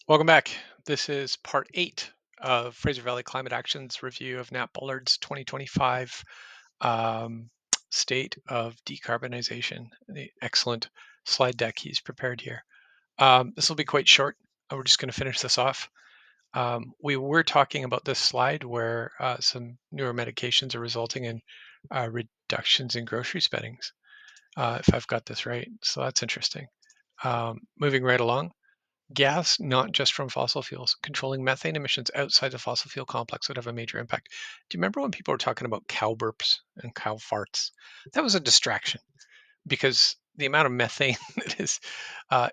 Welcome back. This is part 8 of Fraser Valley Climate Action's review of Nat Bullard's 2025 um, State of Decarbonization, the excellent slide deck he's prepared here. This will be quite short. We're just going to finish this off. We were talking about this slide where some newer medications are resulting in reductions in grocery spendings, if I've got this right. So that's interesting. Moving right along. Gas, not just from fossil fuels. Controlling methane emissions outside the fossil fuel complex would have a major impact. Do you remember when people were talking about cow burps and cow farts? That was a distraction because the amount of methane that is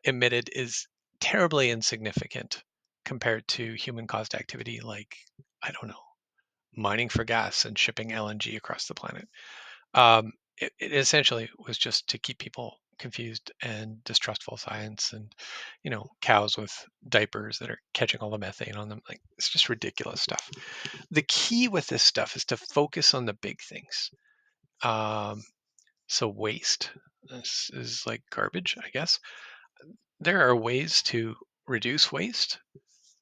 emitted is terribly insignificant compared to human caused activity like, I don't know, mining for gas and shipping LNG across the planet. It essentially was just to keep people confused and distrustful of science and cows with diapers that are catching all the methane on them. Like, it's just ridiculous stuff. The key with this stuff is to focus on the big things. So waste, this is like garbage, I guess. There are ways to reduce waste,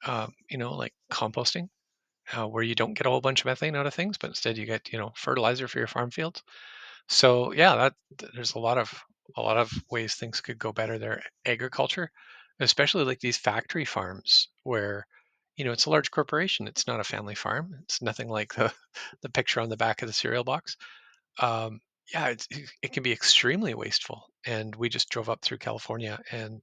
like composting, where you don't get a whole bunch of methane out of things, but instead you get fertilizer for your farm fields. So yeah, there's a lot of ways things could go better there. Agriculture, especially like these factory farms where it's a large corporation. It's not a family farm. It's nothing like the picture on the back of the cereal box. Um, yeah, it can be extremely wasteful. And we just drove up through California and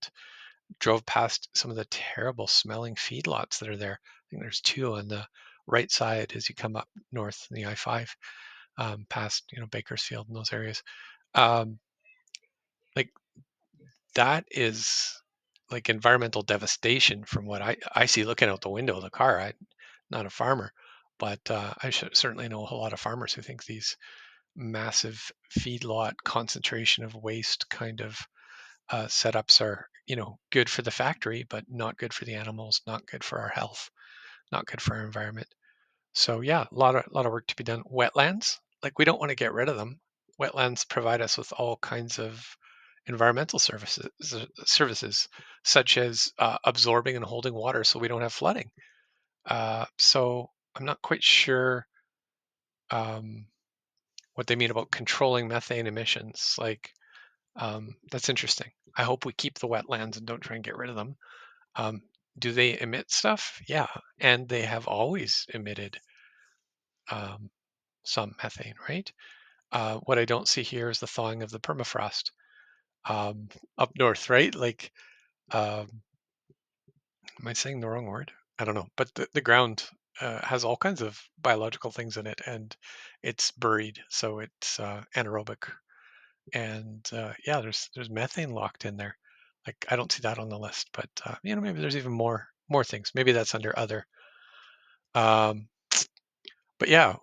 drove past some of the terrible smelling feedlots that are there. I think there's two on the right side as you come up north in the I-5, past Bakersfield and those areas. Um, like, that is like environmental devastation from what I see looking out the window of the car. I'm not a farmer, but I certainly know a whole lot of farmers who think these massive feedlot concentration of waste kind of setups are good for the factory, but not good for the animals, not good for our health, not good for our environment. So yeah, a lot of work to be done. Wetlands, like, we don't want to get rid of them. Wetlands provide us with all kinds of environmental services such as absorbing and holding water so we don't have flooding. So I'm not quite sure um, what they mean about controlling methane emissions. Like, that's interesting. I hope we keep the wetlands and don't try and get rid of them. Um, do they emit stuff? Yeah, and they have always emitted um, some methane, right? What I don't see here is the thawing of the permafrost up north, right? Like, um, am I saying the wrong word? I don't know, but the ground has all kinds of biological things in it, and it's buried, so it's anaerobic. And yeah, there's methane locked in there. Like, I don't see that on the list, but maybe there's even more things. Maybe that's under other. Um, but yeah,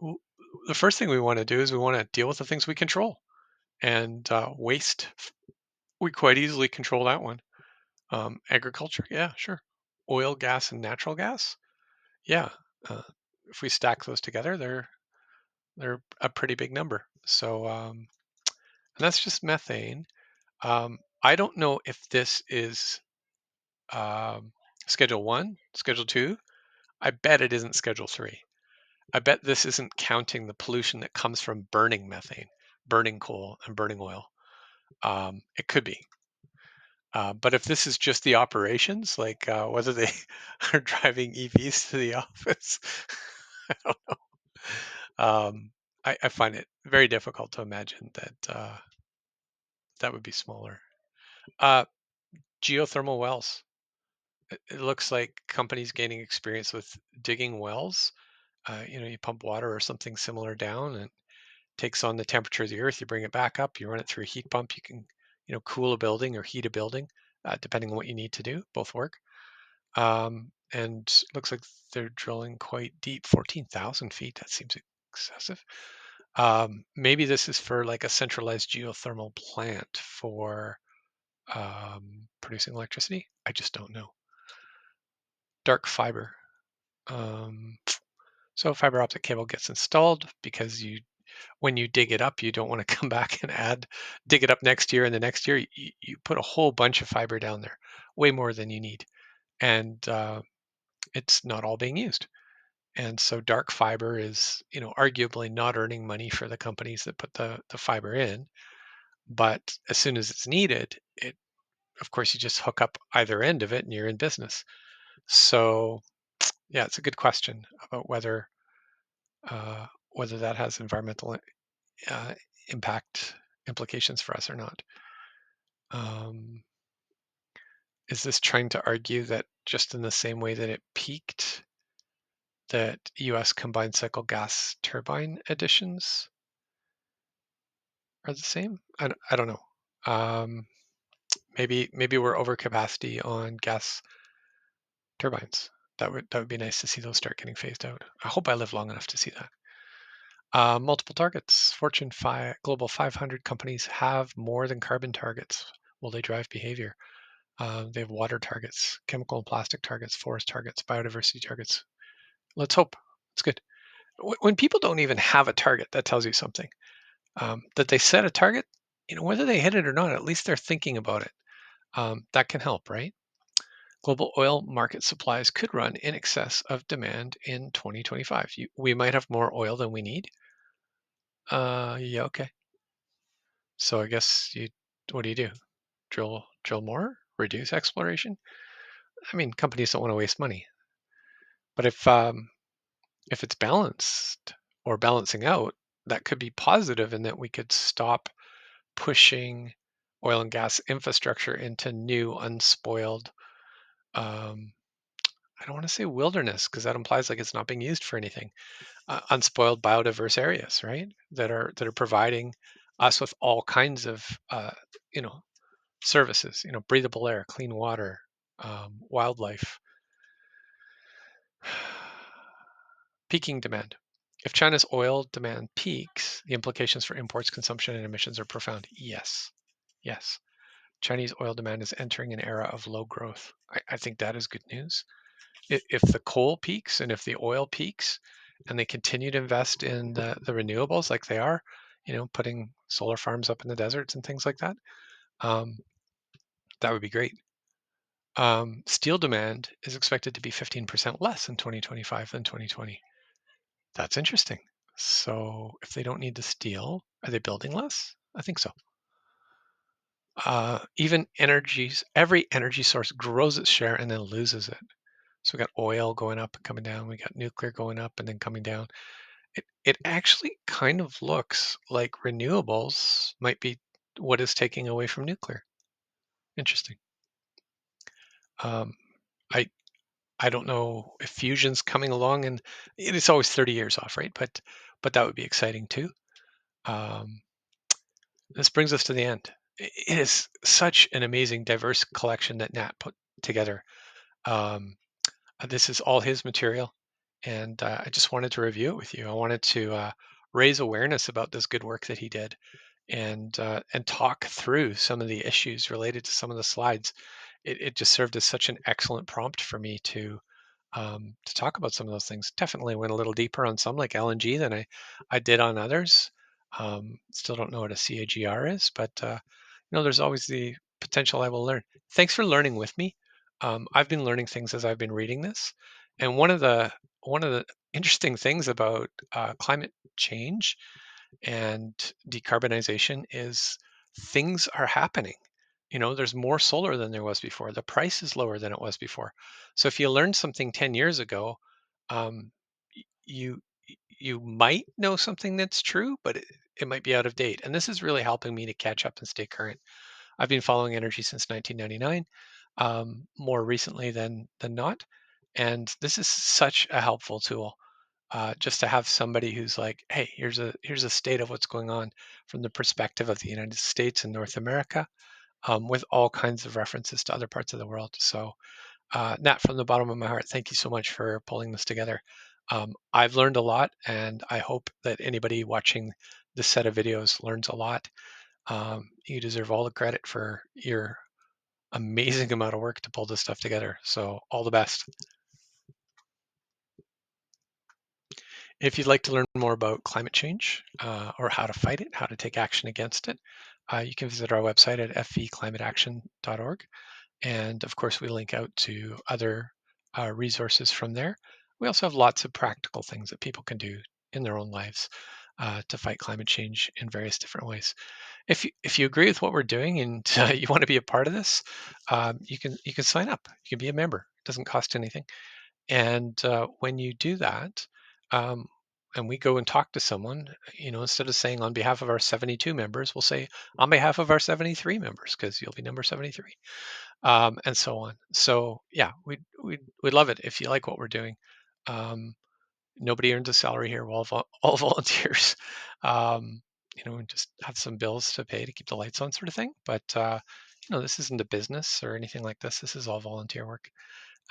the first thing we want to do is we want to deal with the things we control, and waste. We quite easily control that one. Agriculture, yeah, sure. Oil, gas, and natural gas, yeah. Uh, if we stack those together, they're a pretty big number. So and that's just methane. I don't know if this is um, Schedule 1, Schedule 2. I bet it isn't Schedule 3. I bet this isn't counting the pollution that comes from burning methane, burning coal, and burning oil. It could be. But if this is just the operations, like whether they are driving EVs to the office, I don't know. I find it very difficult to imagine that that would be smaller. Uh, Geothermal wells. It looks like companies gaining experience with digging wells. You pump water or something similar down, and it takes on the temperature of the earth. You bring it back up. You run it through a heat pump. You can, cool a building or heat a building, depending on what you need to do. Both work. And looks like they're drilling quite deep, 14,000 feet. That seems excessive. Maybe this is for like a centralized geothermal plant for producing electricity. I just don't know. Dark fiber. Um, so fiber optic cable gets installed because when you dig it up, you don't want to come back and dig it up next year and the next year. You put a whole bunch of fiber down there, way more than you need. and it's not all being used. And so dark fiber is, arguably not earning money for the companies that put the fiber in. But as soon as it's needed, of course, you just hook up either end of it and you're in business. So yeah, it's a good question about whether that has environmental uh, impact implications for us or not. Um, is this trying to argue that just in the same way that it peaked, that U.S. combined cycle gas turbine additions are the same? I don't know. Um, maybe we're over capacity on gas turbines. That would be nice to see those start getting phased out. I hope I live long enough to see that. Multiple targets. Fortune 5 Global 500 companies have more than carbon targets. Will they drive behavior? They have water targets, chemical and plastic targets, forest targets, biodiversity targets. Let's hope. It's good. When people don't even have a target, that tells you something. That they set a target, whether they hit it or not, at least they're thinking about it. That can help, right? Global oil market supplies could run in excess of demand in 2025. We might have more oil than we need. Yeah, okay. So I guess what do? Drill more, reduce exploration. I mean, companies don't want to waste money, but if it's balanced or balancing out, that could be positive in that we could stop pushing oil and gas infrastructure into new unspoiled. I don't want to say wilderness because that implies like it's not being used for anything. Unspoiled biodiverse areas, right? That are providing us with all kinds of you know services, breathable air, clean water, wildlife. Peaking demand. If China's oil demand peaks, the implications for imports, consumption, and emissions are profound. Yes. Yes. Chinese oil demand is entering an era of low growth. I think that is good news. If the coal peaks and if the oil peaks and they continue to invest in the renewables like they are, putting solar farms up in the deserts and things like that, um, that would be great. Steel demand is expected to be 15% less in 2025 than 2020. That's interesting. So if they don't need the steel, are they building less? I think so. Every energy source grows its share and then loses it. So we got oil going up and coming down. We got nuclear going up and then coming down. It actually kind of looks like renewables might be what is taking away from nuclear. Interesting. Um, I I don't know if fusion's coming along, and it's always 30 years off, right? But that would be exciting too. Um, this brings us to the end. It is such an amazing, diverse collection that Nat put together. Um, this is all his material, and I just wanted to review it with you. I wanted to raise awareness about this good work that he did, and talk through some of the issues related to some of the slides. It just served as such an excellent prompt for me to talk about some of those things. Definitely went a little deeper on some like LNG than I did on others. Still don't know what a CAGR is, but there's always the potential I will learn. Thanks for learning with me. I've been learning things as I've been reading this, and one of the interesting things about climate change and decarbonization is things are happening. There's more solar than there was before. The price is lower than it was before. So if you learned something 10 years ago, um, you you might know something that's true, but it might be out of date. And this is really helping me to catch up and stay current. I've been following energy since 1999, more recently than not. And this is such a helpful tool, just to have somebody who's like, hey, here's a state of what's going on from the perspective of the United States and North America, with all kinds of references to other parts of the world. So, Nat, from the bottom of my heart, thank you so much for pulling this together. I've learned a lot, and I hope that anybody watching this set of videos learns a lot. You deserve all the credit for your amazing amount of work to pull this stuff together. So, all the best. If you'd like to learn more about climate change, or how to fight it, how to take action against it, you can visit our website at fvclimateaction.org. And of course, we link out to other resources from there. We also have lots of practical things that people can do in their own lives to fight climate change in various different ways. If you agree with what we're doing and you want to be a part of this, you can sign up. You can be a member. It doesn't cost anything. And when you do that, um, and we go and talk to someone, instead of saying on behalf of our 72 members, we'll say on behalf of our 73 members because you'll be number 73, and so on. So yeah, we'd love it if you like what we're doing. Um, Nobody earns a salary here. We're all volunteers. We just have some bills to pay to keep the lights on, sort of thing. But this isn't a business or anything like this. This is all volunteer work,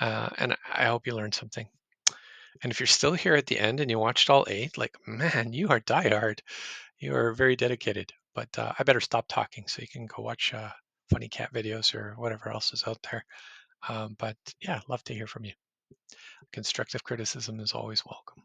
and I hope you learned something. And if you're still here at the end and you watched all 8, like, man, you are diehard. You are very dedicated. But I better stop talking so you can go watch funny cat videos or whatever else is out there. But yeah, love to hear from you. Constructive criticism is always welcome.